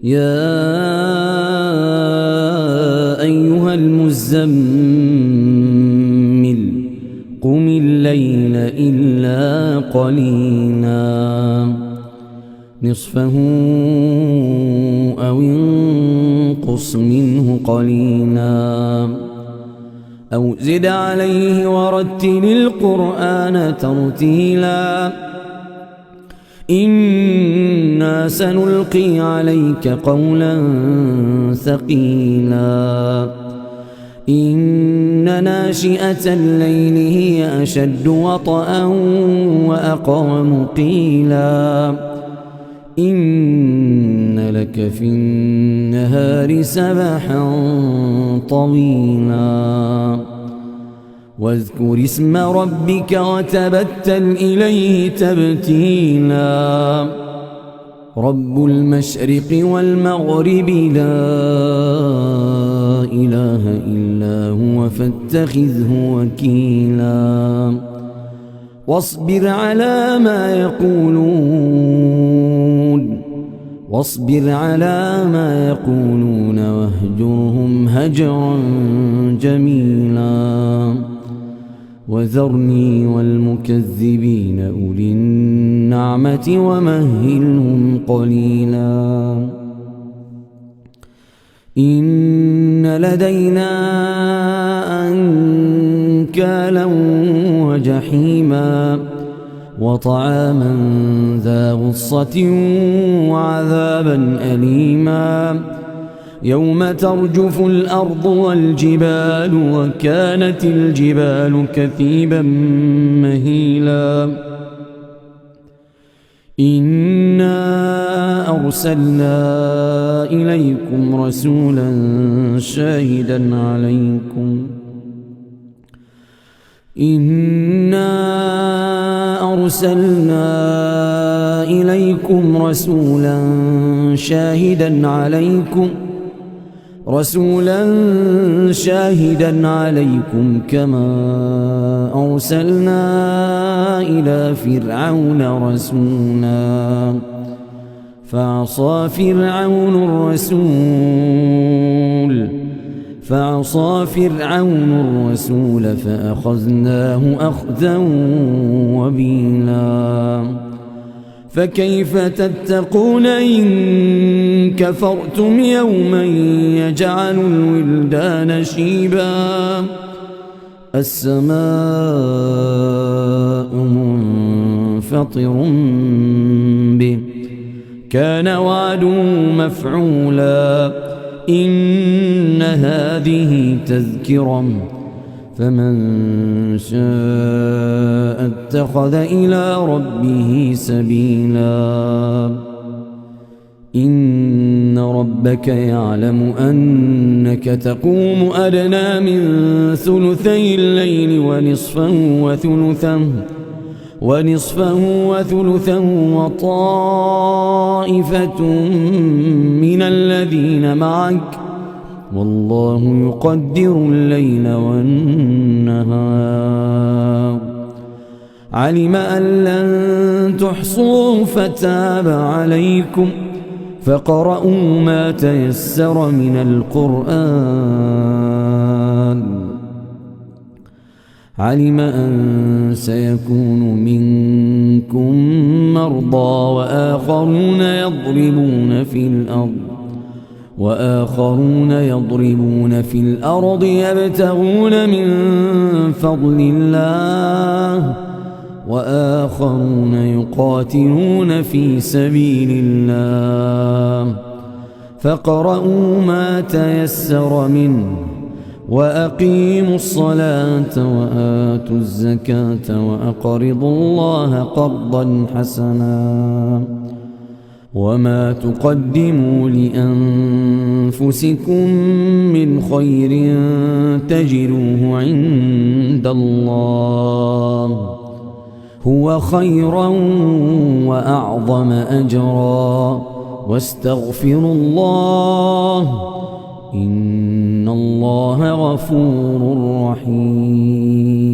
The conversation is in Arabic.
يا أيها المزمل قم الليل إلا قليلا نصفه أو انقص منه قليلا أو زد عليه ورتل القرآن ترتيلا إنا سنلقي عليك قولا ثقيلا إن ناشئة الليل هي أشد وطئا وأقوم قيلا إن لك في النهار سبحا طويلا واذكر اسم ربك وتبتل إليه تبتيلا رب المشرق والمغرب لا إله إلا هو فاتخذه وكيلا واصبر على ما يقولون واهجرهم هجرا جميلا وذرني والمكذبين أولي النعمة ومهلهم قليلا إن لدينا أنكالا وجحيما وطعاما ذا غصة وعذابا أليما يوم ترجف الأرض والجبال وكانت الجبال كثيبا مهيلا إنا أرسلنا إليكم رسولا شاهدا عليكم كما أرسلنا إلى فرعون رسولا فعصى فرعون الرسول فأخذناه أخذا وبيلا فكيف تتقون إن كفرتم يوما يجعل الولدان شيبا السماء منفطر به كان وعده مفعولا إن هذه تذكرة فمن شاء اتخذ إلى ربه سبيلا إن ربك يعلم أنك تقوم أدنى من ثلثي الليل ونصفه وثلثه وطائفة من الذين معك والله يقدر الليل والنهار علم أن لن تحصوه فتاب عليكم فاقرؤوا ما تيسر من القرآن علم أن سيكون منكم مرضى وآخرون يضربون في الأرض يبتغون من فضل الله وآخرون يقاتلون في سبيل الله فاقرؤوا ما تيسر منه وأقيموا الصلاة وآتوا الزكاة وأقرضوا الله قرضا حسنا وما تقدموا لأنفسكم من خير تجدوه عند الله هو خيرا وأعظم أجرا واستغفروا الله إن الله غفور رحيم.